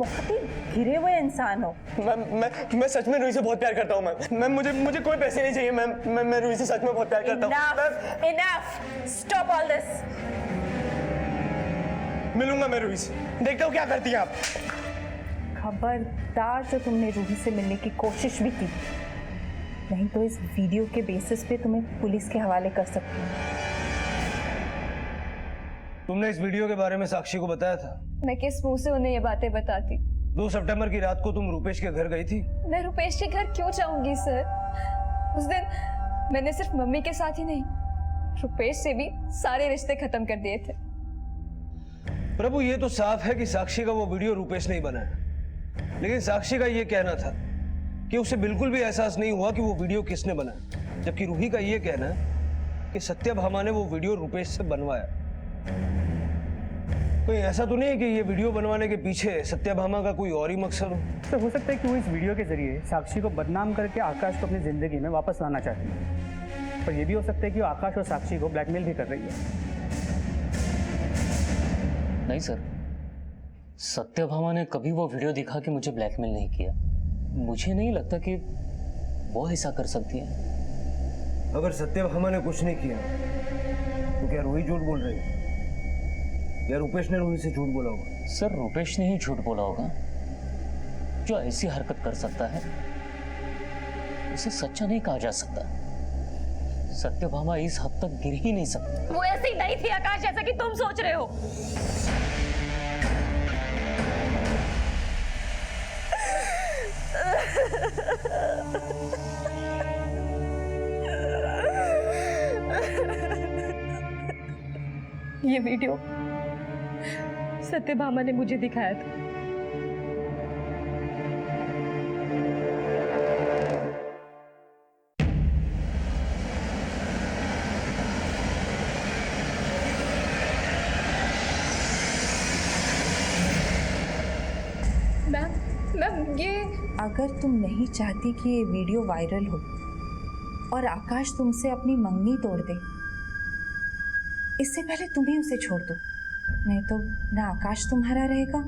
बहुत ही गिरे हुए इंसान हो। मैं सच में रूही से बहुत प्यार करता हूँ मैम। मुझे कोई पैसे नहीं चाहिए मैम। मैं रूही से सच में बहुत प्यार करता हूँ। Enough! Stop all this! मिलूंगा मैं रूही से, देखता हूँ क्या करती हैं आप। खबरदार जो तुमने रूही से मिलने की कोशिश भी की, नहीं तो इस वीडियो के बेसिस पे तुम्हें पुलिस के हवाले कर सकती हूँ। तुमने इस वीडियो के बारे में साक्षी को बताया था? मैं किस मुंह से उन्हें ये बातें बताती? 2 सितंबर की रात को तुम रूपेश के घर गई थी? मैं रुपेश के घर क्यों जाऊंगी सर? उस दिन मैंने सिर्फ मम्मी के साथ ही नहीं, रुपेश से भी सारे रिश्ते खत्म कर दिए थे। प्रभु, ये तो साफ है कि साक्षी का वो वीडियो रूपेश नहीं बनाया, लेकिन साक्षी का ये कहना था कि उसे बिल्कुल भी एहसास नहीं हुआ कि वो वीडियो किसने बनाया, जबकि रूही का ये कहना है कि सत्यभामा ने वो वीडियो रूपेश से बनवाया। कोई ऐसा तो नहीं है कि ये वीडियो बनवाने के पीछे सत्यभामा का कोई और ही मकसद हो? तो हो सकता है कि वो इस वीडियो के जरिए साक्षी को बदनाम करके आकाश को अपनी जिंदगी में वापस लाना चाहती है, पर यह भी हो सकता है कि वो आकाश और साक्षी को ब्लैकमेल भी कर रही है। नहीं सर, सत्यभामा ने कभी वो वीडियो दिखा के मुझे ब्लैकमेल नहीं किया। मुझे नहीं लगता कि वो ऐसा कर सकती है। अगर सत्यभामा ने कुछ नहीं किया तो क्या रूही झूठ बोल रही है, या रूपेश ने रूही से झूठ बोला होगा? सर, रूपेश ने ही झूठ बोला होगा। जो ऐसी हरकत कर सकता है उसे सच्चा नहीं कहा जा सकता। सत्यभामा इस हद तक गिर ही नहीं सकती। वो ऐसी नहीं थी आकाश, जैसा कि तुम सोच रहे हो। ये वीडियो सत्यभामा ने मुझे दिखाया था। मैम ये अगर तुम नहीं चाहती कि ये वीडियो वायरल हो और आकाश तुमसे अपनी मंगनी तोड़ दे, इससे पहले तुम ही उसे छोड़ दो, नहीं तो ना आकाश तुम्हारा रहेगा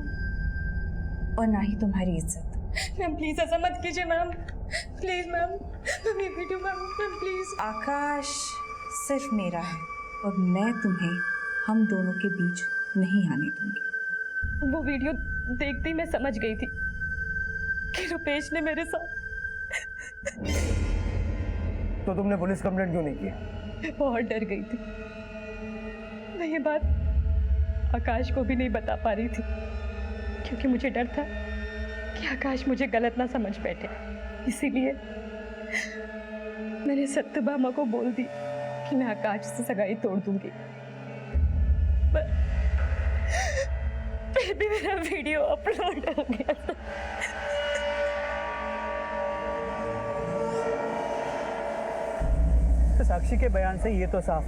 और ना ही तुम्हारी इज्जत। मैम प्लीज ऐसा मत कीजिए मैम, प्लीज मैम। मैम ये वीडियो मैम प्लीज। आकाश सिर्फ मेरा है और मैं तुम्हें हम दोनों के बीच नहीं आने दूंगी। वो वीडियो देखते ही मैं समझ गई थी कि रुपेश ने मेरे साथ। तो तुमने पुलिस कंप्लेंट क्यों नहीं की? मैं बहुत डर गई थी। मैं ये बात आकाश को भी नहीं बता पा रही थी, क्योंकि मुझे डर था कि आकाश मुझे गलत ना समझ बैठे। इसीलिए मैंने सत्यभामा को बोल दी कि मैं आकाश से सगाई तोड़ दूंगी। फिर भी मेरा वीडियो अपलोड हो गया था। तो साक्षी के बयान से ये तो साफ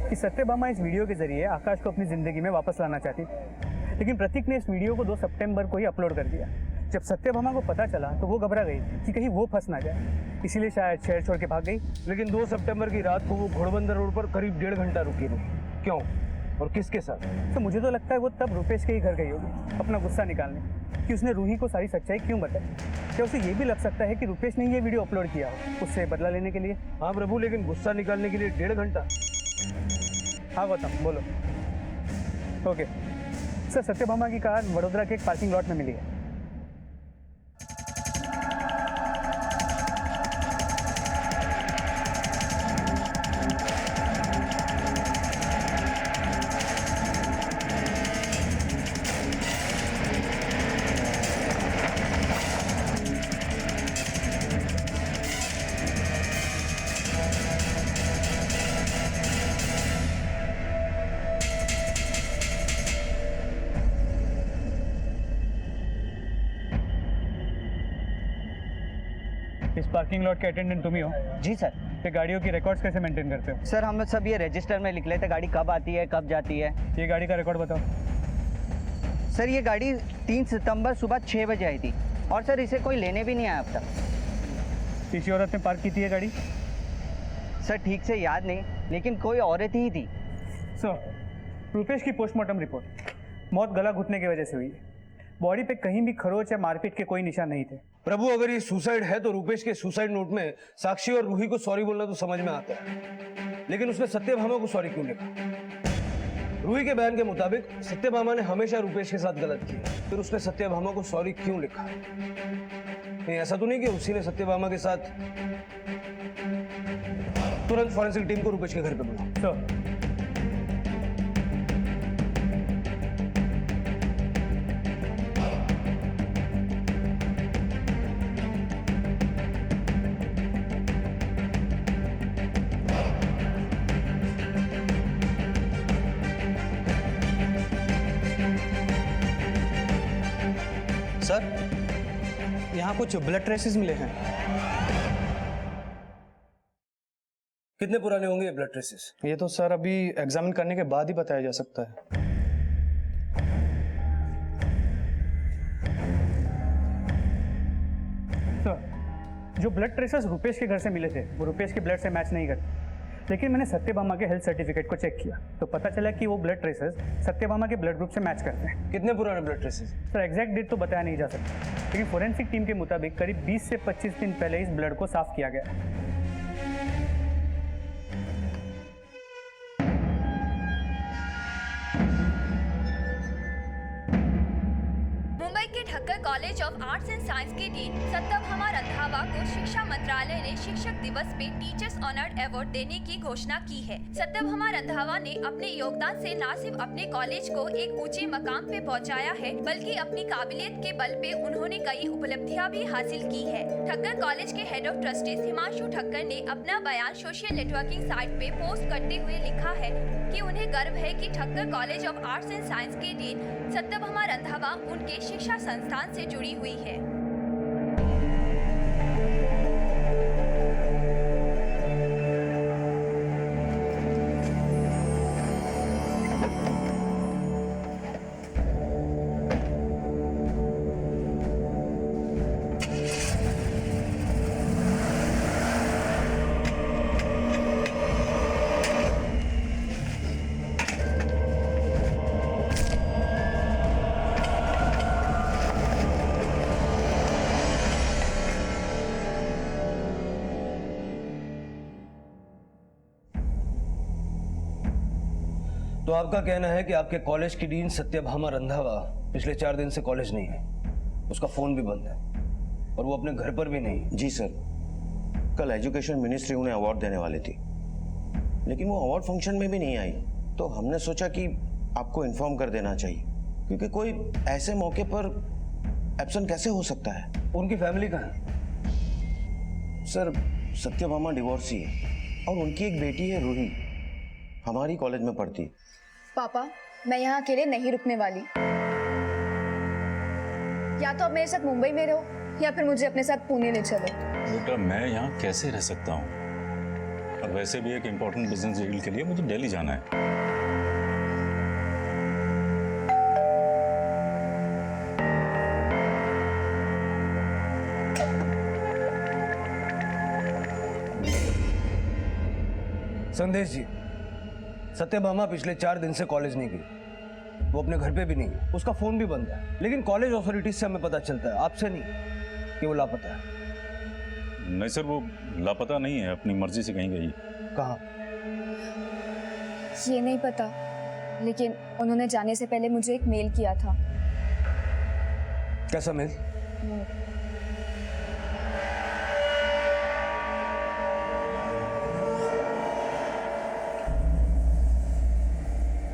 कि सत्यभामा इस वीडियो के जरिए आकाश को अपनी जिंदगी में वापस लाना चाहती थी, लेकिन प्रतीक ने इस वीडियो को 2 सितंबर को ही अपलोड कर दिया। जब सत्यभामा को पता चला तो वो घबरा गई कि कहीं वो फंस ना जाए, इसीलिए शायद शहर छोड़ के भाग गई। लेकिन 2 सितंबर की रात को वो घोड़बंदर रोड पर करीब 1.5 घंटा रुकी थी, क्यों और किसके साथ? तो मुझे तो लगता है वो तब रुपेश के ही घर गई होगी अपना गुस्सा निकालने, कि उसने रूही को सारी सच्चाई क्यों बताई। क्या उसे ये भी लग सकता है कि रुपेश ने ये वीडियो अपलोड किया हो उससे बदला लेने के लिए? हाँ प्रभु, लेकिन गुस्सा निकालने के लिए 1.5 घंटा? हाँ गौतम बोलो। ओके सर, सत्यभामा की कार वडोदरा के एक पार्किंग लॉट में मिली है। इस पार्किंग लॉट के अटेंडेंट तुम ही हो? जी सर। ये गाड़ियों की रिकॉर्ड्स कैसे मेंटेन करते हो? सर हम सब ये रजिस्टर में लिख लेते हैं, गाड़ी कब आती है कब जाती है। ये गाड़ी का रिकॉर्ड बताओ। सर ये गाड़ी 3 सितंबर सुबह 6 बजे आई थी और सर इसे कोई लेने भी नहीं आया अब तक। किसी औरत ने पार्क की थी ये गाड़ी? सर ठीक से याद नहीं, लेकिन कोई औरत ही थी। रुपेश की पोस्टमार्टम रिपोर्ट, मौत गला घुटने की वजह से हुई है। बॉडी पे कहीं भी खरोच या मारपीट के कोई निशान नहीं थे। प्रभु अगर ये सुसाइड है तो रूपेश के सुसाइड नोट में साक्षी और रूही को सॉरी बोलना तो समझ में आता है, लेकिन उसने सत्यभामा को सॉरी क्यों लिखा? रूही के बयान के मुताबिक सत्यभामा ने हमेशा रूपेश के साथ गलत किया, फिर उसने सत्यभामा को सॉरी क्यों लिखा? नहीं, ऐसा तो नहीं कि उसी ने सत्यभामा के साथ। तुरंत फॉरेंसिक टीम को रूपेश के घर पे बुलाओ। सर, सर, यहाँ कुछ ब्लड ट्रेसेस मिले हैं। कितने पुराने होंगे ये ब्लड ट्रेसेस? ये तो सर अभी एग्जामिन करने के बाद ही बताया जा सकता है। सर, जो ब्लड ट्रेसेस रुपेश के घर से मिले थे वो रुपेश के ब्लड से मैच नहीं करते, लेकिन मैंने सत्यभामा के हेल्थ सर्टिफिकेट को चेक किया तो पता चला कि वो ब्लड ट्रेसेस सत्यभामा के ब्लड ग्रुप से मैच करते हैं। कितने पुराने blood traces? Sir, exact date तो बताया नहीं जा सकता, लेकिन फोरेंसिक टीम के मुताबिक करीब 20 से 25 दिन पहले इस ब्लड को साफ किया गया। मुंबई के Thakkar college of arts and science के डीन सत्यभामा रंधावा को शिक्षा मंत्रालय ने शिक्षक दिवस पे टीचर्स ऑनर्ड अवार्ड देने की घोषणा की है। सत्यभामा रंधावा ने अपने योगदान से न सिर्फ अपने कॉलेज को एक ऊंचे मकाम पे पहुंचाया है, बल्कि अपनी काबिलियत के बल पे उन्होंने कई उपलब्धियां भी हासिल की है। ठक्कर कॉलेज के head of trustees Himanshu Thakkar ने अपना बयान सोशल नेटवर्किंग साइट पे पोस्ट करते हुए लिखा है कि उन्हें गर्व है कि Thakkar college of arts and science के डीन सत्यभामा रंधावा उनके शिक्षा संस्थान से जुड़ी हुई है। तो आपका कहना है कि आपके कॉलेज की डीन सत्यभामा रंधावा पिछले 4 दिन से कॉलेज नहीं है, उसका फोन भी बंद है और वो अपने घर पर भी नहीं? जी सर, कल एजुकेशन मिनिस्ट्री उन्हें अवार्ड देने वाली थी, लेकिन वो अवार्ड फंक्शन में भी नहीं आई, तो हमने सोचा कि आपको इन्फॉर्म कर देना चाहिए, क्योंकि कोई ऐसे मौके पर एब्सेंट कैसे हो सकता है। उनकी फैमिली कहाँ है? सर, सत्यभामा डिवोर्सी है और उनकी एक बेटी है रूही, हमारी कॉलेज में पढ़ती है। पापा, मैं यहाँ अकेले नहीं रुकने वाली। या तो आप मेरे साथ मुंबई में रहो या फिर मुझे अपने साथ पुणे ले चलो। बेटा, मैं यहाँ कैसे रह सकता हूँ? और वैसे भी एक इम्पोर्टेंट बिजनेस डील के लिए मुझे दिल्ली जाना है। संदेश जी, सत्यभामा पिछले 4 दिन से कॉलेज नहीं गई, वो अपने घर पे भी नहीं, उसका फोन भी बंद है, लेकिन कॉलेज अथॉरिटीज से हमें पता चलता है, आपसे नहीं, कि वो लापता है। नहीं सर, वो लापता नहीं है, अपनी मर्जी से कहीं गई। कहाँ? ये नहीं पता, लेकिन उन्होंने जाने से पहले मुझे एक मेल किया था। कैसा मेल?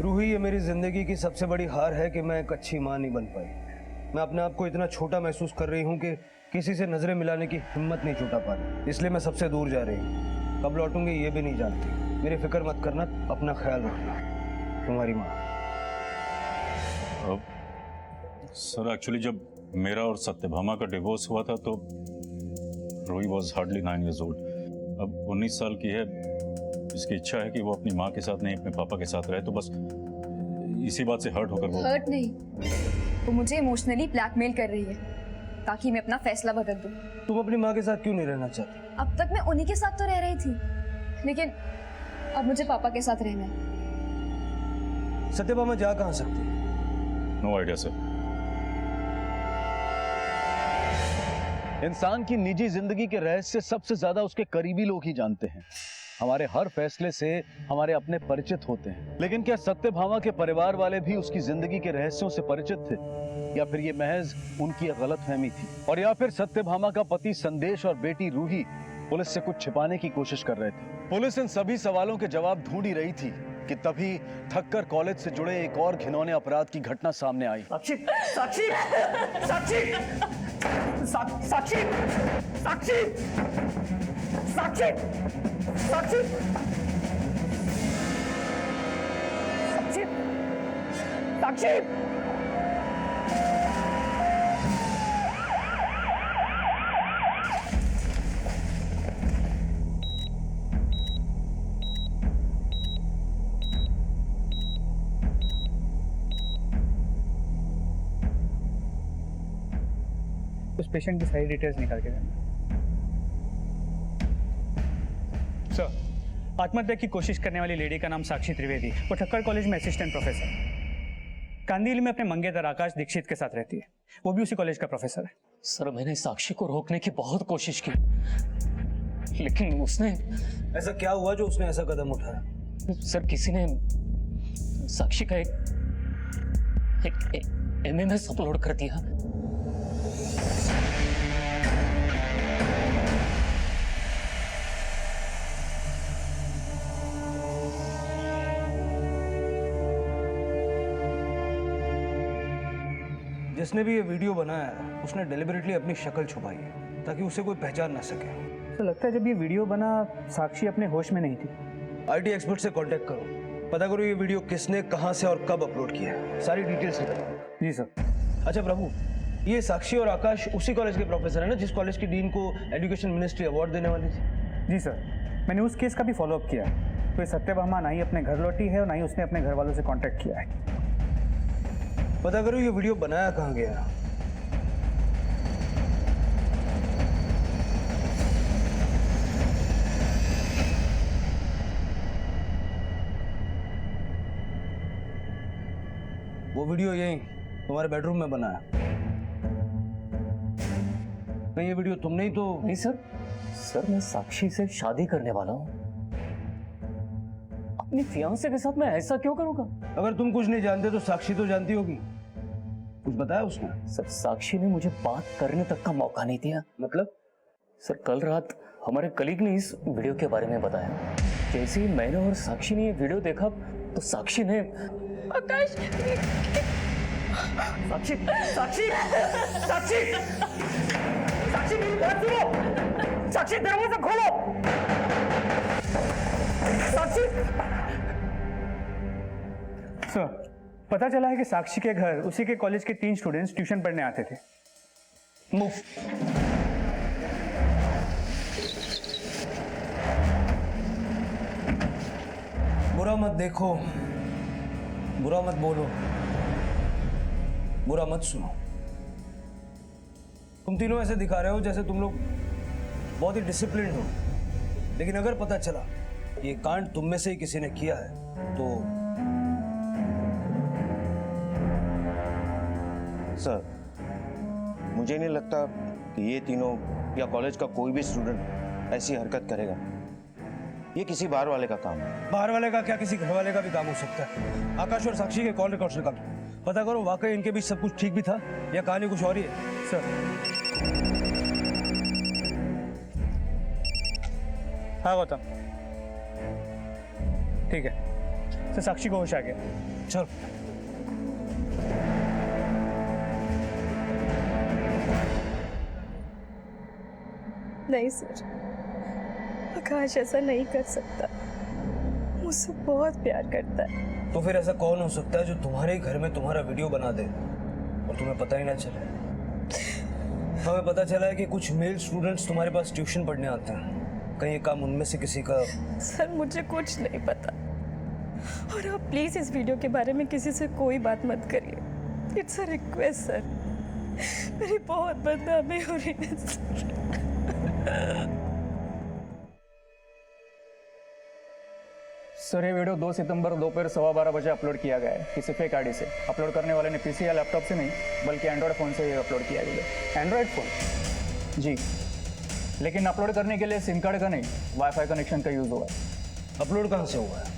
रूही, ये मेरी जिंदगी की सबसे बड़ी हार है कि मैं एक अच्छी माँ नहीं बन पाई। मैं अपने आप को इतना छोटा महसूस कर रही हूँ कि किसी से नजरें मिलाने की हिम्मत नहीं जुटा पा रही, इसलिए मैं सबसे दूर जा रही हूँ। कब लौटूंगी ये भी नहीं जानती। मेरी फिक्र मत करना, अपना ख्याल रखना। तुम्हारी माँ। सर, एक्चुअली जब मेरा और सत्यभामा का डिवोर्स हुआ था तो Ruhi was hardly 9 years old। अब 19 साल की है। इसकी इच्छा है कि वो अपनी माँ के साथ नहीं, अपने पापा के साथ रहे, तो बस इसी बात से हर्ट होकर वो। हर्ट नहीं, वो मुझे इमोशनली ब्लैकमेल कर रही है ताकि मैं अपना फैसला बदल दूं। तुम अपनी माँ के साथ क्यों नहीं रहना चाहती? अब तक मैं उन्हीं के साथ तो रह रही थी, लेकिन अब मुझे पापा के साथ रहना है। सत्यभामा जा कहाँ सकती है? No idea sir. इंसान की निजी जिंदगी के रहस्य सबसे ज्यादा उसके करीबी लोग ही जानते हैं। हमारे हर फैसले से हमारे अपने परिचित होते हैं। लेकिन क्या सत्यभामा के परिवार वाले भी उसकी जिंदगी के रहस्यों से परिचित थे, या फिर ये महज उनकी गलतफहमी थी? और या फिर सत्यभामा का पति संदेश और बेटी रूही पुलिस से कुछ छिपाने की कोशिश कर रहे थे? पुलिस इन सभी सवालों के जवाब ढूंढ ही रही थी कि तभी ठक्कर कॉलेज से जुड़े एक और घिनौने अपराध की घटना सामने आई। साक्षी साक्षी साक्षी साक्षी साक्षी साक्षी साक्षी साक्षी साक्षी उस पेशेंट की सारी डिटेल्स निकाल के देना। सर, आत्महत्या की कोशिश करने वाली लेडी का नाम साक्षी त्रिवेदी, वो ठक्कर कॉलेज में असिस्टेंट प्रोफेसर कांदिवली में अपने मंगेतर आकाश दीक्षित के साथ रहती है। वो भी उसी कॉलेज का प्रोफेसर है। सर मैंने साक्षी को रोकने की बहुत कोशिश की, लेकिन उसने ऐसा क्या हुआ जो उसने ऐसा कदम उठाया? सर किसी ने साक्षी का एक एमएमएस अपलोड कर दिया। जिसने भी ये वीडियो बनाया है उसने डेलिबरेटली अपनी शक्ल छुपाई है ताकि उसे कोई पहचान ना सके। तो लगता है जब ये वीडियो बना साक्षी अपने होश में नहीं थी। आईटी एक्सपर्ट से कांटेक्ट करो, पता करो ये वीडियो किसने, कहां से और कब अपलोड किया है। सारी डिटेल्स निकालो। जी सर। अच्छा प्रभु, ये साक्षी और आकाश उसी कॉलेज के प्रोफेसर है ना जिस कॉलेज की डीन को एजुकेशन मिनिस्ट्री अवार्ड देने वाली थी? जी सर, मैंने उस केस का भी फॉलोअप किया। तो ये सत्यभामा ना ही अपने घर लौटी है और ना ही उसने अपने घर वालों से कांटेक्ट किया है। पता करो ये वीडियो बनाया कहाँ गया। वो वीडियो यही तुम्हारे बेडरूम में बना है। नहीं ये वीडियो तुमने ही तो? नहीं सर, सर मैं साक्षी से शादी करने वाला हूँ। अपनी फियांसे के साथ मैं ऐसा क्यों करूंगा? अगर तुम कुछ नहीं जानते तो साक्षी तो जानती होगी। कुछ बताया उसने? सर साक्षी ने मुझे बात करने तक का मौका नहीं दिया। मतलब? सर कल रात हमारे कलीग ने इस वीडियो के बारे में बताया। जैसे ही मैंने और साक्षी ने ये वीडियो देखा तो साक्षी ने आकाश साक्षी साक्षी साक्षी साक्षी मेरी बात सुनो। साक्षी दरवाजा खोलो। साक्षी सर, पता चला है कि साक्षी के घर उसी के कॉलेज के 3 स्टूडेंट्स ट्यूशन पढ़ने आते थे। मूव। बुरा मत देखो, बुरा मत बोलो, बुरा मत सुनो। तुम तीनों ऐसे दिखा रहे हो जैसे तुम लोग बहुत ही डिसिप्लिन हो, लेकिन अगर पता चला ये कांड तुम में से ही किसी ने किया है तो सर, मुझे नहीं लगता कि ये तीनों या कॉलेज का कोई भी स्टूडेंट ऐसी हरकत करेगा। ये किसी बाहर वाले का काम है। बाहर वाले का क्या, किसी घर वाले का भी काम हो सकता है। आकाश और साक्षी के कॉल रिकॉर्ड्स निकालो, पता करो वाकई इनके बीच सब कुछ ठीक भी था या कहानी कुछ और ही है। सर हाँ गौतम, ठीक है। सर साक्षी को होश आ गया। चल नहीं सर, आकाश ऐसा नहीं कर सकता। मुझसे बहुत प्यार करता है। तो फिर ऐसा कौन हो सकता है जो तुम्हारे ही घर में तुम्हारा वीडियो बना दे और तुम्हें पता ही ना चले? हमें पता चला है कि कुछ मेल स्टूडेंट्स तुम्हारे पास ट्यूशन पढ़ने आते हैं। कहीं ये काम उनमें से किसी का? सर मुझे कुछ नहीं पता, और आप प्लीज इस वीडियो के बारे में किसी से कोई बात मत करिए। इट्स अ रिक्वेस्ट सर, मेरी बहुत बदनामी हो रही है सर। सर ये वीडियो 2 सितंबर दोपहर 12:15 बजे अपलोड किया गया है किसी फेक आईडी से। अपलोड करने वाले ने पीसी या लैपटॉप से नहीं बल्कि एंड्रॉयड फ़ोन से ये अपलोड किया गया। Android phone? जी, लेकिन अपलोड करने के लिए सिम कार्ड का नहीं वाईफाई कनेक्शन का यूज़ हुआ है। अपलोड कहाँ से हुआ है?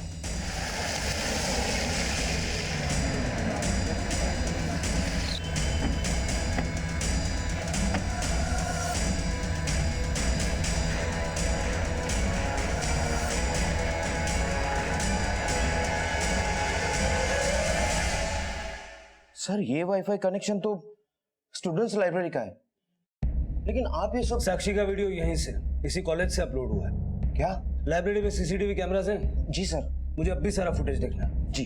सर ये वाईफाई कनेक्शन तो स्टूडेंट्स लाइब्रेरी का है, लेकिन आप ये सब। साक्षी का वीडियो यहीं से, इसी कॉलेज से अपलोड हुआ है। क्या? लाइब्रेरी में सीसीटीवी कैमरास हैं? जी सर। मुझे अब भी सारा फुटेज देखना है। जी।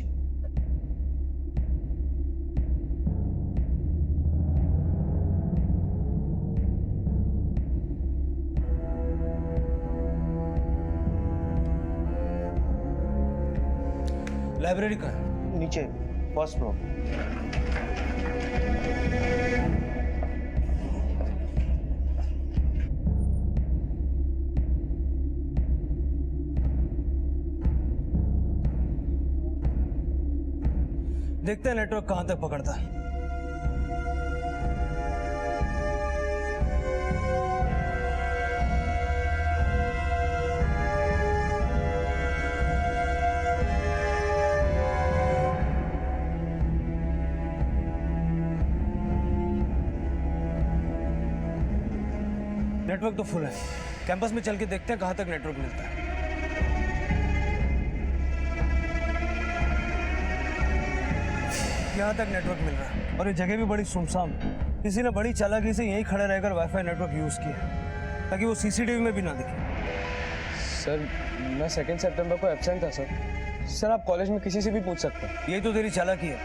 लाइब्रेरी कहाँ है? नीचे फर्स्ट फ्लोर। देखते हैं नेटवर्क कहां तक पकड़ता है। नेटवर्क तो फुल है। कैंपस में चल के देखते हैं कहां तक नेटवर्क मिलता है। यहाँ तक नेटवर्क मिल रहा है और ये जगह भी बड़ी सुनसान है। किसी ने बड़ी चालाकी से यहीं खड़े रहकर वाईफाई नेटवर्क यूज किया ताकि वो सीसीटीवी में भी ना दिखे। सर मैं 2 सितंबर को एब्सेंट था सर आप कॉलेज में किसी से भी पूछ सकते हैं। यही तो तेरी चालाकी है।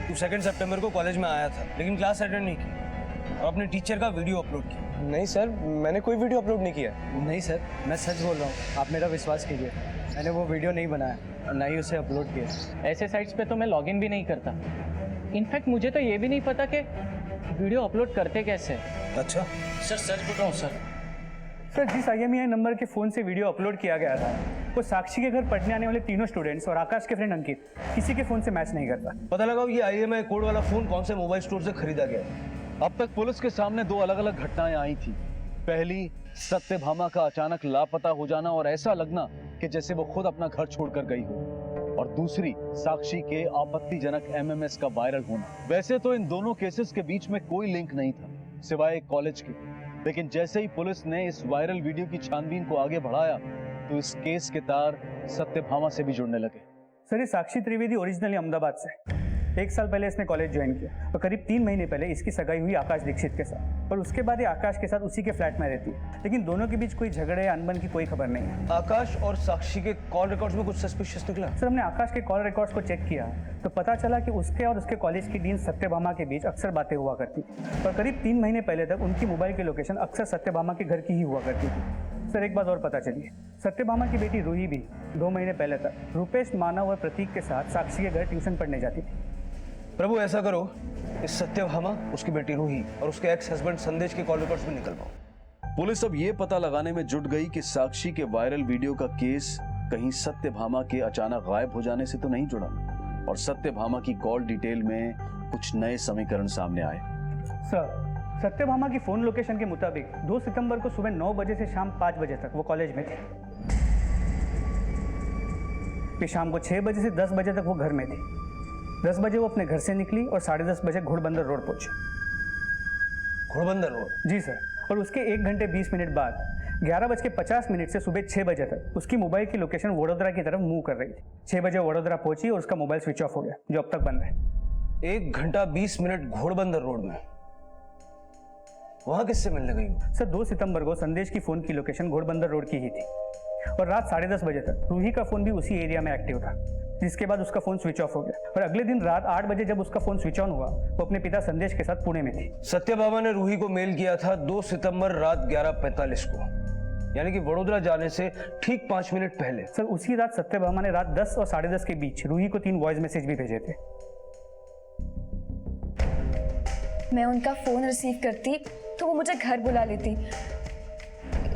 तू 2 सितंबर को कॉलेज में आया था लेकिन क्लास अटेंड नहीं की और अपने टीचर का वीडियो अपलोड किया। नहीं सर, मैंने कोई वीडियो अपलोड नहीं किया। नहीं सर, मैं सच बोल रहा हूँ, आप मेरा विश्वास कीजिए। मैंने वो वीडियो नहीं बनाया और ना ही उसे अपलोड किया। ऐसे साइट्स पे तो मैं लॉगिन भी नहीं करता। इनफैक्ट मुझे तो ये भी नहीं पता कि वीडियो अपलोड करते कैसे। अच्छा सर सच बोल रहा हूँ सर। सर जिस IMEI नंबर के फ़ोन से वीडियो अपलोड किया गया था वो साक्षी के घर पढ़ने आने वाले तीनों स्टूडेंट्स और आकाश के फ्रेंड अंकित किसी के फ़ोन से मैच नहीं करता। पता लगा ये IMEI कोड वाला फोन कौन से मोबाइल स्टोर से खरीदा गया। अब तक पुलिस के सामने 2 अलग-अलग घटनाएं आई थी। पहली, सत्यभामा का अचानक लापता हो जाना और ऐसा लगना कि जैसे वो खुद अपना घर छोड़कर गई हो, और दूसरी, साक्षी के आपत्तिजनक MMS का वायरल होना। वैसे तो इन दोनों केसेस के बीच में कोई लिंक नहीं था सिवाय कॉलेज के, लेकिन जैसे ही पुलिस ने इस वायरल वीडियो की छानबीन को आगे बढ़ाया तो इस केस के तार सत्यभामा से भी जुड़ने लगे। सर ये साक्षी त्रिवेदी ओरिजिनली अहमदाबाद से है। 1 साल पहले इसने कॉलेज ज्वाइन किया और करीब 3 महीने पहले इसकी सगाई हुई आकाश दीक्षित के साथ, और उसके बाद ये आकाश के साथ उसी के फ्लैट में रहती है, लेकिन दोनों के बीच कोई झगड़े या अनबन की कोई खबर नहीं है। आकाश और साक्षी के कॉल रिकॉर्ड्स में कुछ सस्पिशियस निकला? सर हमने आकाश के कॉल रिकॉर्ड्स को चेक किया तो पता चला कि उसके और उसके कॉलेज की डीन सत्यभामा के बीच अक्सर बातें हुआ करती थी, और करीब 3 महीने पहले तक उनकी मोबाइल की लोकेशन अक्सर सत्यभामा के घर की ही हुआ करती थी। सर एक बात और पता चली, सत्यभामा की बेटी रूही भी 2 महीने पहले तक रूपेश, मानव और प्रतीक के साथ साक्षी के घर ट्यूशन पढ़ने जाती थी। प्रभु ऐसा करो, इस सत्यभामा, उसकी बेटी रूही और उसके एक्स हस्बैंड संदेश के कॉल रिकॉर्ड्स में निकल पाओ। पुलिस अब ये पता लगाने में जुट गई कि साक्षी के वायरल वीडियो का केस कहीं सत्यभामा के अचानक गायब हो जाने से तो नहीं जुड़ा, और सत्यभामा की कॉल डिटेल में कुछ नए समीकरण सामने आए। सर सत्यभामा की फोन लोकेशन के मुताबिक 2 सितंबर को सुबह 9 बजे से शाम 5 बजे तक वो कॉलेज में थी। फिर शाम को 6 बजे से 10 बजे तक वो घर में थी। 10 बजे वो अपने घर से निकली और 10:30 बजे घोड़बंदर रोड पहुंची। घोड़बंदर रोड? जी सर। और उसके 1 घंटे 20 मिनट बाद 11:50 से सुबह 6 बजे तक उसकी मोबाइल की लोकेशन वडोदरा की तरफ मूव कर रही थी। 6 बजे वडोदरा पहुंची और उसका मोबाइल स्विच ऑफ हो गया, जो अब तक बंद है। 1 घंटा 20 मिनट घोड़बंदर रोड में, वहां किससे मिलने गई? सर 2 सितंबर को संदेश की फोन की लोकेशन घोड़बंदर रोड की ही थी, और रात 10:30 बजे तक रूही का फोन भी उसी एरिया में एक्टिव था, जिसके बाद उसका फोन स्विच ऑफ हो गया। और अगले दिन रात 8 बजे जब उसका फोन स्विच ऑन हुआ, वो अपने पिता संदेश के साथ पुणे में थी। सत्यभामा ने रूही को मेल किया था 2 सितंबर रात 11:45 को, यानी कि वडोदरा जाने से ठीक 5 मिनट पहले। सर उसी रात सत्यभामा ने रात 10 और 10:30 के बीच रूही को 3 वॉइस मैसेज भी भेजे थे। मैं उनका फ़ोन रिसीव करती तो वो मुझे घर बुला लेती,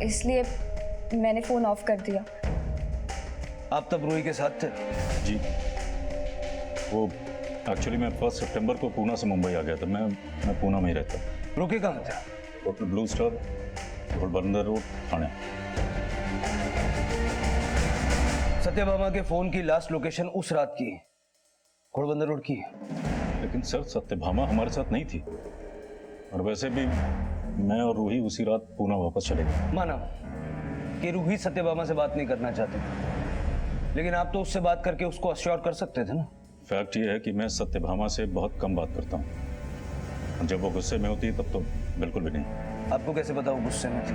इसलिए मैंने फ़ोन ऑफ कर दिया। आप तब रूही के साथ थे? जी, वो एक्चुअली मैं 1 सितंबर को पूना से मुंबई आ गया था। मैं पूना में ही रहता। रुके कहाँ थे? Hotel blue star, Ghodbunder road, Thane. Satyabhama के फोन की लास्ट लोकेशन उस रात की घोड़बंदर रोड की है। लेकिन सर सत्यभामा हमारे साथ नहीं थी, और वैसे भी मैं और रूही उसी रात पूना वापस चले गए। माना कि रूही सत्यभामा से बात नहीं करना चाहती, लेकिन आप तो उससे बात करके उसको अश्योर कर सकते थे ना। फैक्ट ये है कि मैं सत्यभामा से बहुत कम बात करता हूँ। जब वो गुस्से में होती है तब तो बिल्कुल भी नहीं। आपको कैसे पता वो गुस्से में थी?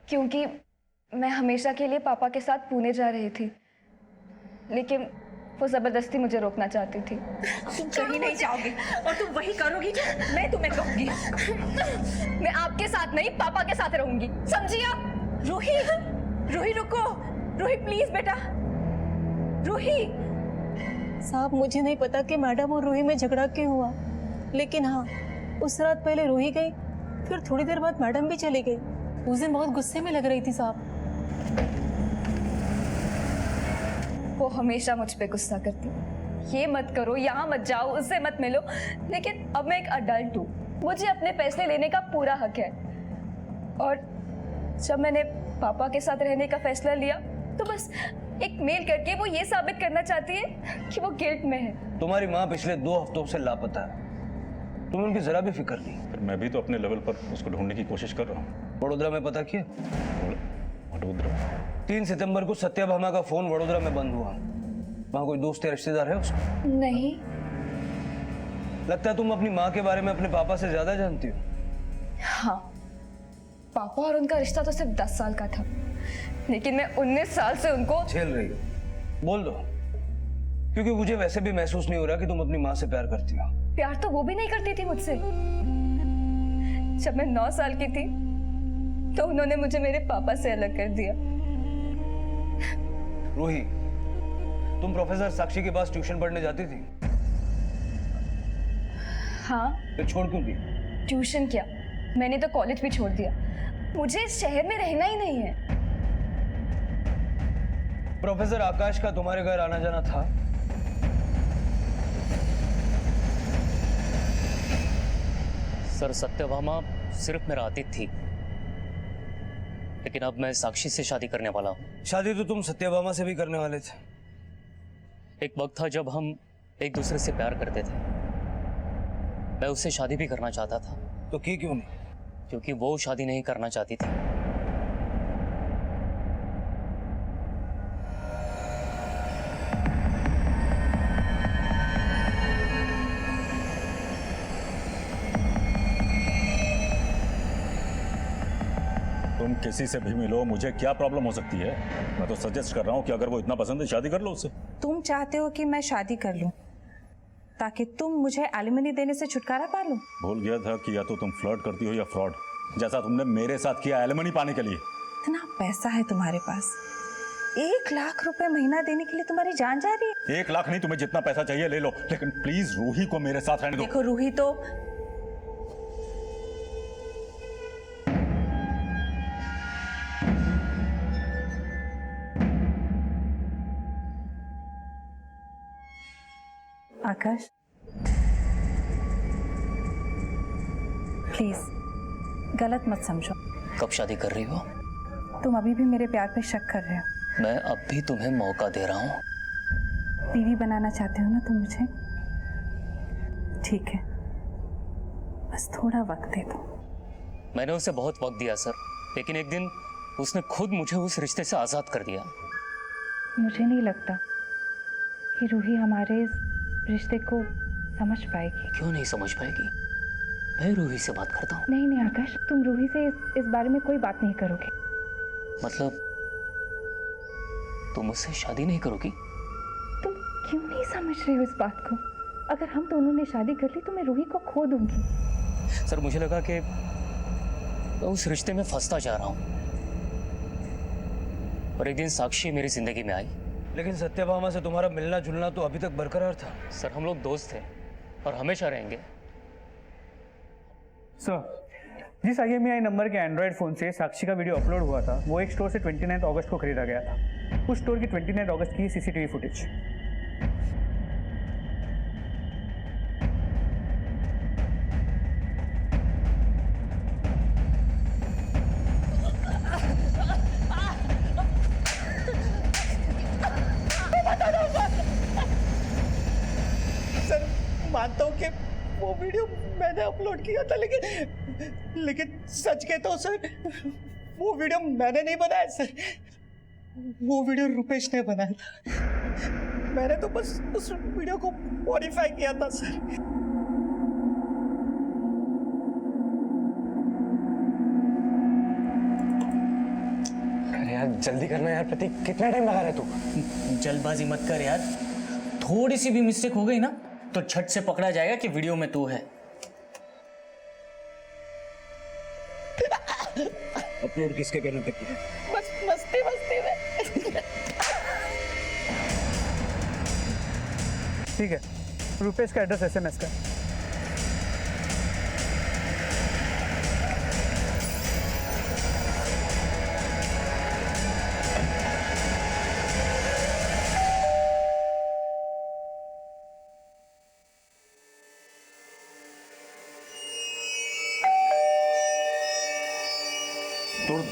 क्योंकि मैं हमेशा के लिए पापा के साथ पुणे जा रही थी, लेकिन वो जबरदस्ती मुझे रोकना चाहती थी। तुम कहीं नहीं जाओगी और तुम वही करोगी जो मैं तुम्हें कहूंगी। मैं आपके साथ नहीं, पापा के साथ रहूंगी, समझी आप? रूही, रूही रुको, रूही प्लीज बेटा, रूही। साहब मुझे नहीं पता कि मैडम और रूही में झगड़ा क्यों हुआ, लेकिन हाँ उस रात पहले रूही गई, फिर थोड़ी देर बाद मैडम भी चली गई। उस दिन बहुत गुस्से में लग रही थी साहब। वो हमेशा मुझ पे गुस्सा करती, ये मत करो, यहाँ मत जाओ, उससे मत मिलो। लेकिन अब मैं एक अडल्ट हूँ, मुझे अपने फैसले लेने का पूरा हक है। और जब मैंने पापा के साथ रहने का फैसला लिया तो बस एक मेल करके वो ये साबित करना चाहती है कि वो गिल्ट में है। तुम्हारी माँ पिछले 2 हफ्तों से लापता है, तुम्हें उनकी जरा भी फिक्र नहीं। फिर मैं भी तो अपने लेवल पर उसको ढूंढने की कोशिश कर रहा हूँ। वडोदरा में पता किया? वडोदरा 3 सितंबर को सत्यभामा का फोन वडोदरा में बंद हुआ। वहाँ कोई दोस्त या रिश्तेदार है उसका? नहीं। लगता है तुम अपनी माँ के बारे में अपने पापा से ज्यादा जानती हो। हाँ, पापा और उनका रिश्ता तो सिर्फ 10 साल का था, लेकिन मैं 19 साल से उनको झेल रही हो। बोल दो, क्योंकि मुझे वैसे भी महसूस नहीं हो रहा कि तुम अपनी माँ से प्यार करती हो। प्यार तो वो भी नहीं करती थी मुझसे। जब मैं 9 साल की थी तो उन्होंने मुझे मेरे पापा से अलग कर दिया। रूही, तुम प्रोफेसर साक्षी के पास ट्यूशन पढ़ने जाती थी? हाँ। फिर छोड़ क्यों दी? ट्यूशन क्या, मैंने तो कॉलेज भी छोड़ दिया। मुझे इस शहर में रहना ही नहीं है। प्रोफेसर आकाश का तुम्हारे घर आना जाना था? सर सत्यभामा सिर्फ मेरा आतिथ्य थी, लेकिन अब मैं साक्षी से शादी करने वाला हूँ। शादी तो तुम सत्यभामा से भी करने वाले थे। एक वक्त था जब हम एक दूसरे से प्यार करते थे। मैं उससे शादी भी करना चाहता था। तो की क्यों नहीं? क्योंकि वो शादी नहीं करना चाहती थी। तुम किसी से भी मिलो, मुझे क्या प्रॉब्लम हो सकती है? मैं तो सजेस्ट कर रहा हूँ कि अगर वो इतना पसंद है शादी कर लो उससे। तुम चाहते हो कि मैं शादी कर लूं ताकि तुम मुझे एलिमनी देने से छुटकारा पा लो? भूल गया था कि या तो तुम फ्लर्ट करती हो या फ्रॉड, जैसा तुमने मेरे साथ किया एलिमनी पाने के लिए। इतना पैसा है तुम्हारे पास, 1 लाख रुपए महीना देने के लिए तुम्हारी जान जा रही है? 1 लाख नहीं, तुम्हें जितना पैसा चाहिए ले लो, लेकिन प्लीज रूही को मेरे साथ रहने दो। देखो रूही तो आकाश प्लीज गलत मत समझो। कब शादी कर रही हो? तुम अभी भी मेरे प्यार पे शक कर रहे हो। मैं अब भी तुम्हें मौका दे रहा हूँ। बीवी बनाना चाहते हो ना तुम मुझे? ठीक है, बस थोड़ा वक्त दे दो। मैंने उसे बहुत वक्त दिया सर, लेकिन एक दिन उसने खुद मुझे उस रिश्ते से आजाद कर दिया। मुझे नहीं लगता कि रूही हमारे इस रिश्ते को समझ पाएगी। क्यों नहीं समझ पाएगी? मैं रूही से बात करता हूँ। नहीं नहीं आकाश, तुम रूही से इस बारे में कोई बात नहीं करोगे। मतलब तुम मुझसे शादी नहीं करोगी? तुम क्यों नहीं समझ रहे हो इस बात को? अगर हम दोनों ने शादी कर ली तो मैं रूही को खो दूंगी। सर मुझे लगा कि मैं उस रिश्ते में फंसता जा रहा हूँ, और एक दिन साक्षी मेरी जिंदगी में आई। लेकिन सत्यभामा से तुम्हारा मिलना जुलना तो अभी तक बरकरार था। सर हम लोग दोस्त थे और हमेशा रहेंगे। सर, जिस IMEI नंबर के एंड्रॉयड फ़ोन से साक्षी का वीडियो अपलोड हुआ था, वो एक स्टोर से 29 अगस्त को खरीदा गया था। उस स्टोर की 29 अगस्त की CCTV फुटेज। वीडियो मैंने अपलोड किया था, लेकिन सच कहता हूँ सर, वो वीडियो मैंने नहीं बनाया सर, वो वीडियो रुपेश ने बनाया था। मैंने तो बस उस वीडियो को मॉडिफाई किया था सर। अरे यार जल्दी करना यार प्रतीक, कितना टाइम लगा रहा है तू? जल्दबाजी मत कर यार, थोड़ी सी भी मिस्टेक हो गई ना तो झट से पकड़ा जाएगा कि वीडियो में तू है। अपलोड किसके कहने पे किया? बस मस्ती में। ठीक है, रुपेश का एड्रेस SMS का। तोड़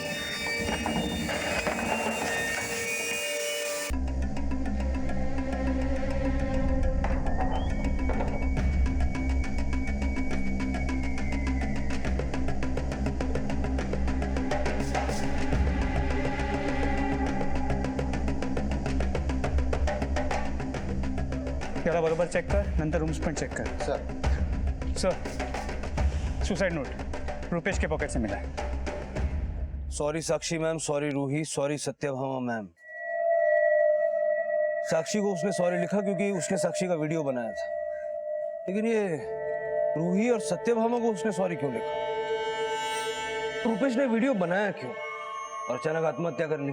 याला बरोबर चेक कर, नंतर रूम्स पण चेक कर। सर सुसाइड नोट रुपेश के पॉकेट से मिला है। Sorry Sakshi ma'am, sorry Ruhi, sorry Satyabhama ma'am. Sakshi को उसने सॉरी लिखा क्योंकि उसने साक्षी का वीडियो बनाया था, लेकिन ये रूही और सत्यभामा को उसने सॉरी क्यों लिखा? रुपेश ने वीडियो बनाया क्यों और अचानक आत्महत्या कर ली?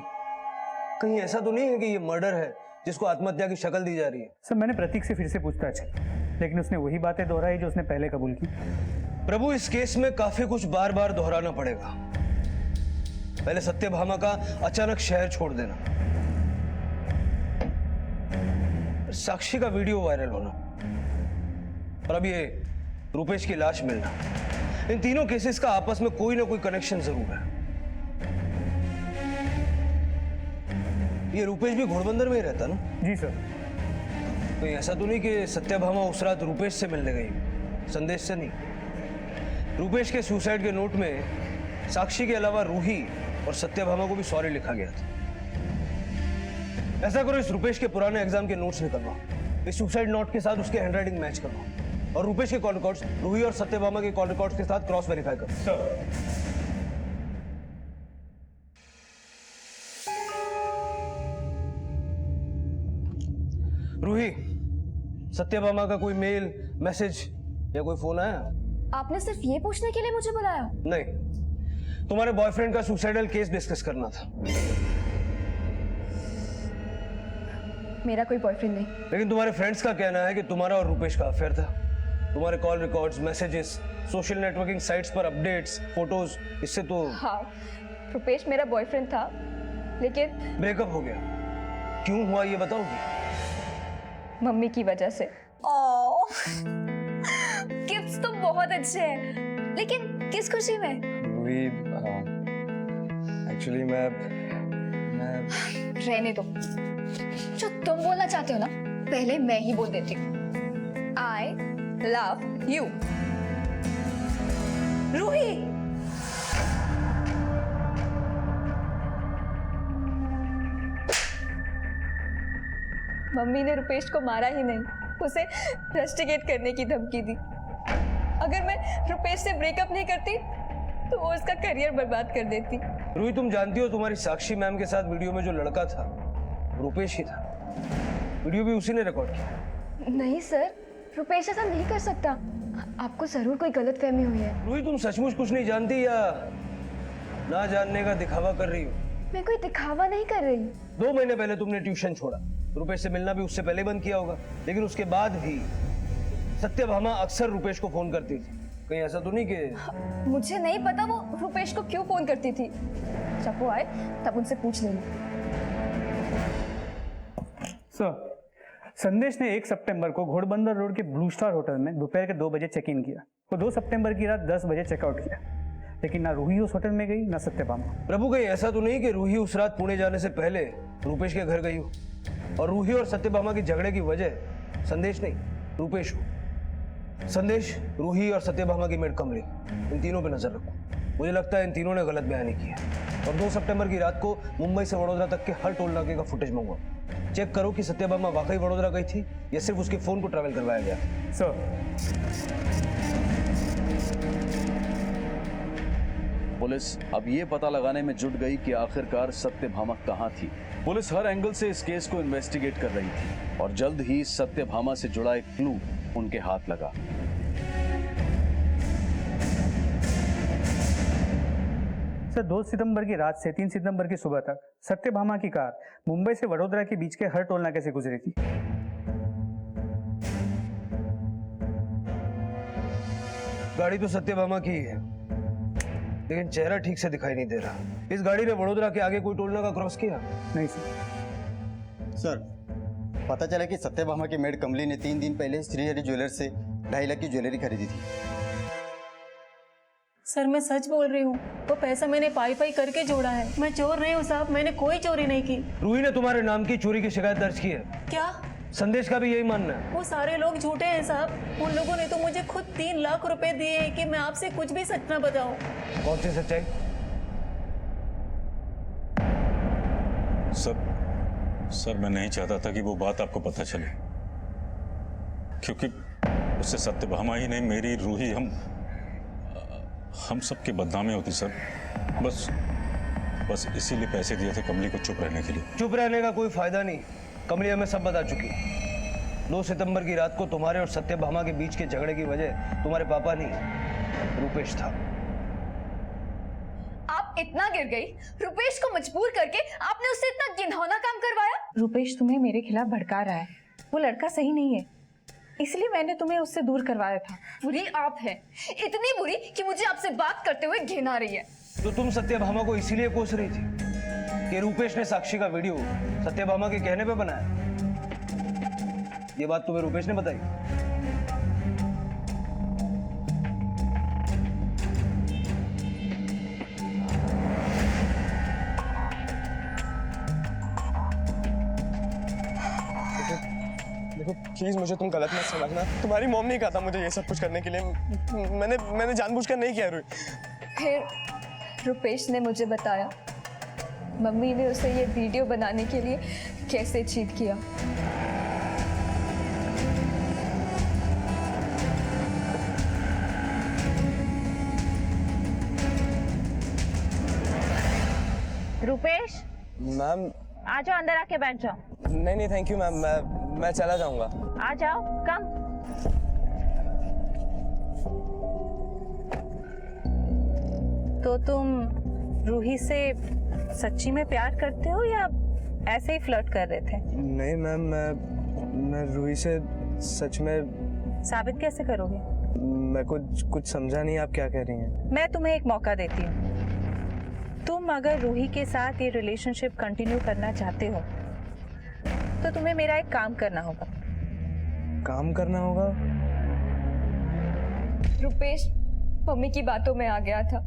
कहीं ऐसा तो नहीं है कि ये मर्डर है जिसको आत्महत्या की शक्ल दी जा रही है? सर मैंने प्रतीक से फिर से पूछताछ की, लेकिन उसने वही बातें दोहराई जो उसने पहले कबूल की। प्रभु, इस केस में काफी कुछ बार बार दोहराना पड़ेगा। पहले सत्यभामा का अचानक शहर छोड़ देना, साक्षी का वीडियो वायरल होना और अब ये रुपेश की लाश मिलना, इन तीनों केसेस का आपस में कोई ना कोई कनेक्शन जरूर है। ये रुपेश भी घोड़बंदर में ही रहता ना? जी सर। तो ऐसा तो नहीं कि सत्यभामा उस रात रुपेश से मिलने गई, संदेश से नहीं। रुपेश के सुसाइड के नोट में साक्षी के अलावा रूही और सत्यभामा को भी सॉरी लिखा गया था। ऐसा करो, इस रुपेश के पुराने एग्जाम के नोट्स निकलवाओ, इस सुसाइड नोट के साथ उसके हैंडराइटिंग मैच करवाओ और रुपेश के कॉल रिकॉर्ड्स रूही और सत्यभामा के कॉल रिकॉर्ड्स के साथ क्रॉस वेरीफाई करो। सर रूही, सत्यभामा का कोई मेल, मैसेज या कोई फोन आया? आपने सिर्फ ये पूछने के लिए मुझे बुलाया? नहीं, तुम्हारे बॉयफ्रेंड का सुसाइडल केस डिस्कस करना था। मेरा कोई बॉयफ्रेंड नहीं। लेकिन तुम्हारे फ्रेंड्स का कहना है कि तुम्हारा और रुपेश का अफेयर था। तुम्हारे call records, messages, social networking sites पर अपडेट्स, फोटोज, इससे तो हाँ, रुपेश मेरा बॉयफ्रेंड था, लेकिन ब्रेकअप हो गया। क्यों हुआ ये बताओगी? मम्मी की वजह से। गिफ्ट्स तो बहुत अच्छे हैं, लेकिन किस खुशी में? एक्चुअली मैं रहने दो, जो तुम बोलना चाहते हो ना पहले मैं ही बोल देती हूँ। I love you Ruhi. Mummy ने रुपेश को मारा ही नहीं, उसे रस्टिकेट करने की धमकी दी। अगर मैं रुपेश से ब्रेकअप नहीं करती तो वो उसका करियर बर्बाद कर देती। रूही, तुम जानती हो तुम्हारी साक्षी मैम के साथ वीडियो में जो लड़का था रुपेश ही था। वीडियो भी उसी ने रिकॉर्ड किया। नहीं सर, रुपेश ऐसा नहीं कर सकता। आपको जरूर कोई गलतफहमी हुई है। रूही, तुम सचमुच कुछ नहीं जानती या ना जानने का दिखावा कर रही हो? मैं कोई दिखावा नहीं कर रही। 2 महीने पहले तुमने ट्यूशन छोड़ा, रुपेश से मिलना भी उससे पहले बंद किया होगा, लेकिन उसके बाद भी सत्यभामा अक्सर रुपेश को फोन करती थी। कहीं ऐसा तो नहीं कि? मुझे नहीं पता वो रुपेश को क्यों फोन करती थी। जब वो आए तब उनसे पूछ लेना। सर, संदेश ने 1 सितंबर को घोड़बंदर रोड के ब्लू स्टार होटल में दोपहर के 2 बजे चेक इन किया। वो 2 सितंबर की रात 10 बजे चेकआउट किया, लेकिन ना रूही उस होटल में गई ना सत्यभामा। प्रभु, कहीं ऐसा तो नहीं कि रूही उस रात पुणे जाने से पहले रुपेश के घर गई हो और रूही और सत्यभामा की झगड़े की वजह संदेश नहीं रुपेश हो? संदेश, रूही और सत्यभामा की मेड कमली, इन तीनों पे नजर रखो। मुझे लगता है इन तीनों ने गलत बयानी की है। और 2 सितंबर की रात को मुंबई से वडोदरा तक के हर टोल नाके का फुटेज मंगवाओ। चेक करो कि सत्यभामा वाकई वडोदरा गई थी या सिर्फ उसके फोन को ट्रैवल करवाया गया। सर, पुलिस अब ये पता लगाने में जुट गई कि आखिरकार सत्यभामा कहाँ थी। पुलिस हर एंगल से इस केस को इन्वेस्टिगेट कर रही थी और जल्द ही सत्यभामा से जुड़ा एक क्लू उनके हाथ लगा। सर 2 सितंबर की रात से 3 सितंबर की सुबह तक सत्यभामा की कार मुंबई से वडोदरा के बीच के हर टोल नाके से गुजरी थी। गाड़ी तो सत्यभामा की ही है, लेकिन चेहरा ठीक से दिखाई नहीं दे रहा। इस गाड़ी ने वडोदरा के आगे कोई टोल नाका क्रॉस किया? नहीं सर। सर, पता चला कि सत्यभामा की मेड कमली ने 3 दिन पहले श्रीहरि ज्वेलर्स से 2.5 लाख की ज्वेलरी खरीदी थी। सर मैं सच बोल रही हूँ, वो पैसा मैंने पाई पाई करके जोड़ा है। मैं चोर नहीं हूँ साहब, मैंने कोई चोरी नहीं की। रूही ने तुम्हारे नाम की चोरी की शिकायत दर्ज की है। क्या? संदेश का भी यही मानना है। वो सारे लोग झूठे हैं साहब। उन लोगों ने तो मुझे खुद 3 लाख रुपए दिए हैं कि मैं आपसे कुछ भी सच ना बताऊं। कौन सी सच्चाई? सर मैं नहीं चाहता था कि वो बात आपको पता चले, क्योंकि उससे सत्यभामा ही नहीं, मेरी रूही, हम सबकी बदनामी होती सर। बस इसीलिए पैसे दिए थे कमली को चुप रहने के लिए। चुप रहने का कोई फायदा नहीं, कमली हमें सब बता चुकी। 2 सितंबर की रात को तुम्हारे और सत्यभामा के बीच के झगड़े की वजह तुम्हारे पापा नहीं, रूपेश था। आप इतना गिर गई, रुपेश को मजबूर करके आपने उससे इतना घिनौना काम करवाया। रूपेश तुम्हें मेरे खिलाफ भड़का रहा है। वो लड़का सही नहीं है, इसलिए मैंने तुम्हें उससे दूर करवाया था। बुरी आप है, इतनी बुरी कि मुझे आपसे बात करते हुए घिन आ रही है। तो तुम सत्यभामा को इसीलिए कोस रही थी कि रूपेश ने साक्षी का वीडियो सत्यभामा के कहने पे बनाया। ये बात तुम्हें रूपेश ने बताई? देखो प्लीज मुझे तुम गलत मत समझना। तुम्हारी मॉम नहीं कहा था मुझे ये सब कुछ करने के लिए। मैंने जानबूझकर नहीं किया। फिर रुपेश ने मुझे बताया मम्मी ने उसे ये वीडियो बनाने के लिए कैसे चीट किया। रुपेश, मैम आ जाओ, अंदर आके बैठ जाओ। नहीं थैंक यू मैम, मैं चला जाऊंगा। आ जाओ, कम। तो तुम रूही से सच्ची में प्यार करते हो या ऐसे ही फ्लर्ट कर रहे थे? नहीं मैम, मैं रूही से सच में। साबित कैसे करोगे? मैं कुछ समझा नहीं, आप क्या कह रही हैं? मैं तुम्हें एक मौका देती हूँ। तुम अगर रूही के साथ ये रिलेशनशिप कंटिन्यू करना चाहते हो तो तुम्हें मेरा एक काम करना होगा। काम करना होगा? रुपेश मम्मी की बातों में आ गया था।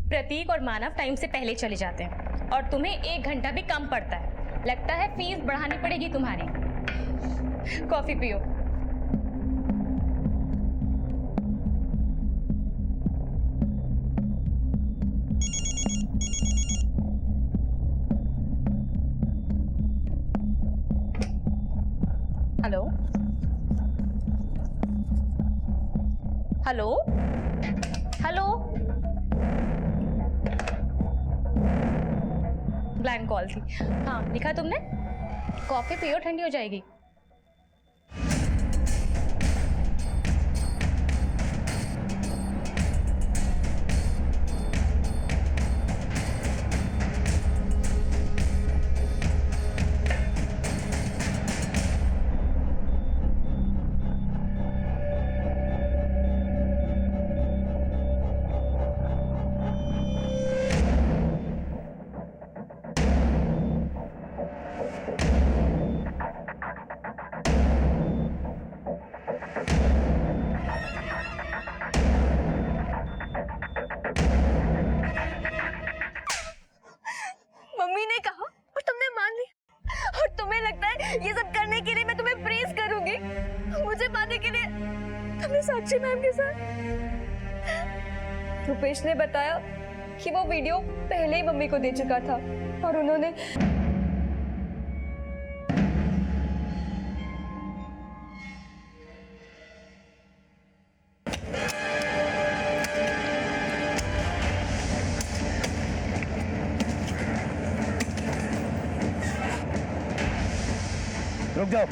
प्रतीक और मानव टाइम से पहले चले जाते हैं और तुम्हें 1 घंटा भी कम पड़ता है। लगता है फीस बढ़ानी पड़ेगी तुम्हारी। कॉफी पियो। Hello hello hello, blank call थी। हाँ लिखा तुमने? कॉफी पियो, ठंडी हो जाएगी। मम्मी ने कहा और तुमने मान लिया, और तुम्हें लगता है ये सब करने के लिए मैं तुम्हें प्रेज करूंगी? मुझे पाने के लिए तुम तुमने साक्षी मैम के साथ? रुपेश ने बताया कि वो वीडियो पहले ही मम्मी को दे चुका था और उन्होंने रुक जाओ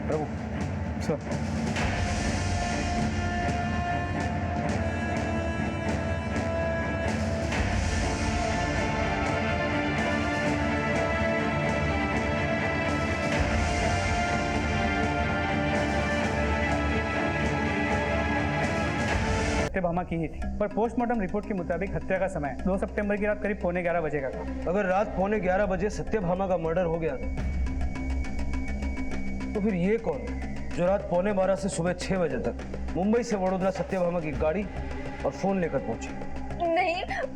प्रभु सर। सत्यभामा की ही थी, पर पोस्टमार्टम रिपोर्ट के मुताबिक हत्या का समय 2 सितंबर की रात करीब 11:15 बजे का था। अगर रात 11:15 बजे सत्यभामा का मर्डर हो गया तो फिर ये कौन है जो रात 11:15 से सुबह 6 बजे तक मुंबई से वडोदरा सत्यभामा की गाड़ी और फोन लेकर पहुंची? नहीं,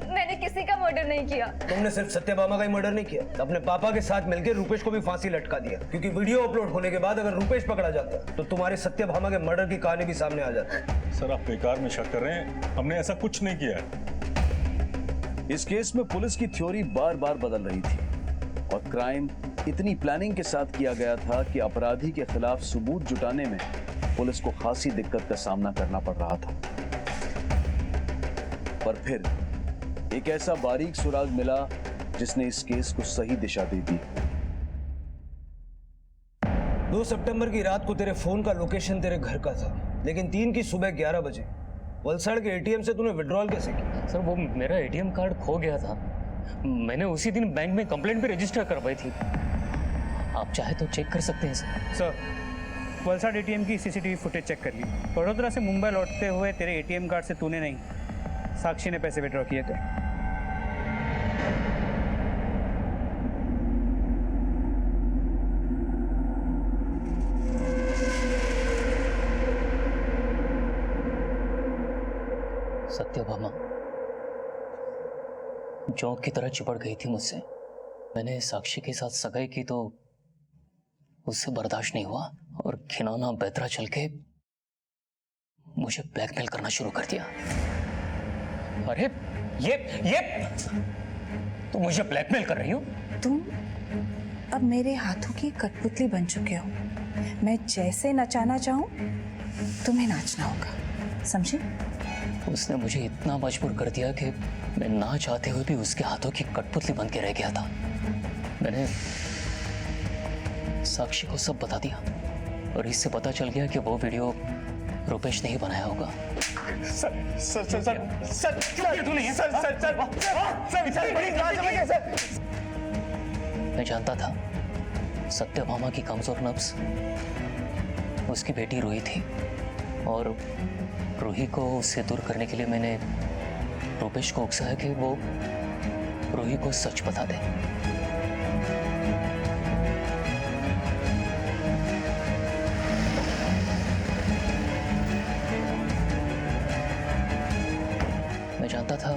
मैंने किसी का मर्डर नहीं किया। तुमने सिर्फ सत्यभामा का ही मर्डर नहीं किया, अपने पापा के साथ मिलकर रुपेश को भी फांसी लटका दिया, क्योंकि वीडियो अपलोड होने के बाद अगर रुपेश पकड़ा जाता तो तुम्हारे सत्यभामा के मर्डर की कहानी भी सामने आ जाती। सर आप बेकार में शक कर रहे हैं, हमने ऐसा कुछ नहीं किया है। इस केस में पुलिस की थ्योरी बार बार बदल रही थी और क्राइम इतनी प्लानिंग के साथ किया गया था कि अपराधी के खिलाफ सबूत जुटाने में पुलिस को खासी दिक्कत का सामना करना पड़ रहा था। पर फिर एक ऐसा बारीक सुराग मिला जिसने इस केस को सही दिशा दे दी। 2 सितंबर की रात को तेरे फोन का लोकेशन तेरे घर का था, लेकिन 3 की सुबह 11 बजे वलसाड़ के एटीएम से तूने विड्रॉल कैसे किया? सर वो मेरा एटीएम कार्ड खो गया था, मैंने उसी दिन बैंक में कंप्लेंट भी रजिस्टर करवाई थी। आप चाहे तो चेक कर सकते हैं सर। वलसाड़ एटीएम की सीसीटीवी फुटेज चेक कर ली। वडोदरा से मुंबई लौटते हुए तेरे एटीएम कार्ड से तूने नहीं, साक्षी ने पैसे विड्रॉ किए थे। सत्यभामा जोंक की तरह चिपड़ गई थी मुझसे। मैंने साक्षी के साथ सगाई की तो उससे बर्दाश्त नहीं हुआ और खिनौना बेतरा चल के मुझे ब्लैकमेल करना शुरू कर दिया। अरे ये तुम मुझे ब्लैकमेल कर रही हो? तुम अब मेरे हाथों की कठपुतली बन चुके हो। मैं जैसे नचाना चाहूं तुम्हें नाचना होगा, समझे? उसने मुझे इतना मजबूर कर दिया कि मैं ना चाहते हुए भी उसके हाथों की कठपुतली बन के रह गया था। मैंने साक्षी को सब बता दिया और इससे पता चल गया कि वो वीडियो रुपेश ने ही बनाया होगा। मैं जानता था सत्यभामा की कमजोर नब्ज उसकी बेटी रूही थी और रूही को उससे दूर करने के लिए मैंने रुपेश को उकसाया कि वो रूही को सच बता दे। मैं जानता था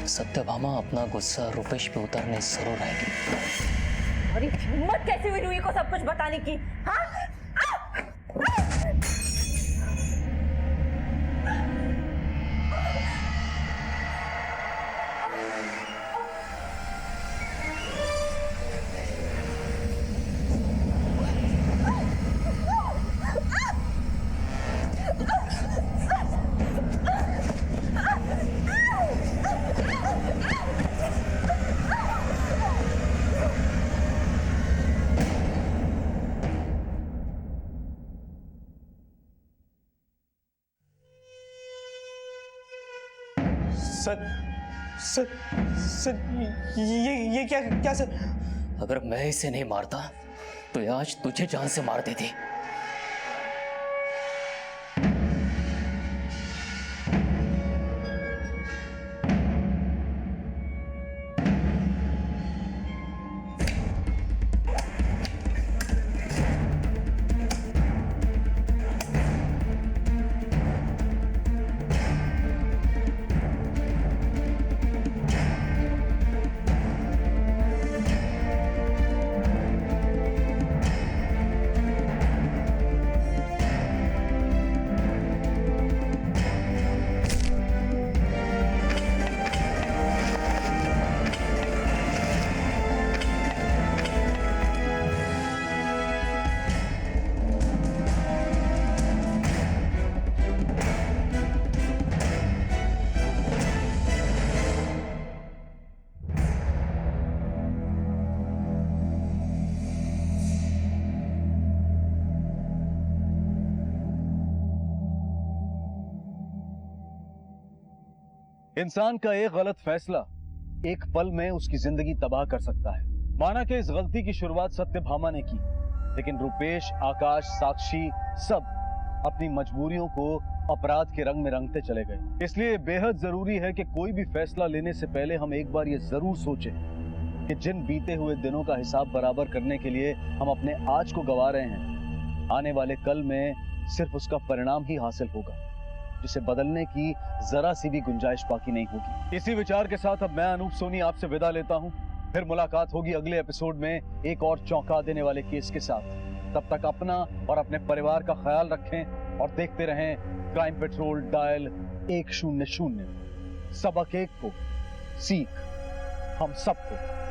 सत्यभामा अपना गुस्सा रुपेश पे उतारने जरूर आएगी। और हिम्मत कैसी हुई रूही को सब कुछ बताने की? हाँ? सर ये क्या सर? अगर मैं इसे नहीं मारता तो ये आज तुझे जान से मार देती। इंसान का एक गलत फैसला एक पल में उसकी जिंदगी तबाह कर सकता है। माना कि इस गलती की शुरुआत सत्यभामा ने की, लेकिन रुपेश, आकाश, साक्षी सब अपनी मजबूरियों को अपराध के रंग में रंगते चले गए। इसलिए बेहद जरूरी है कि कोई भी फैसला लेने से पहले हम एक बार ये जरूर सोचें कि जिन बीते हुए दिनों का हिसाब बराबर करने के लिए हम अपने आज को गवा रहे हैं, आने वाले कल में सिर्फ उसका परिणाम ही हासिल होगा, जिसे बदलने की जरा सी भी गुंजाइश बाकी नहीं होगी। इसी विचार के साथ अब मैं अनूप सोनी आपसे विदा लेता हूं। फिर मुलाकात होगी अगले एपिसोड में एक और चौंका देने वाले केस के साथ। तब तक अपना और अपने परिवार का ख्याल रखें और देखते रहें क्राइम पेट्रोल डायल 100। सबक एक को सीख हम सबको।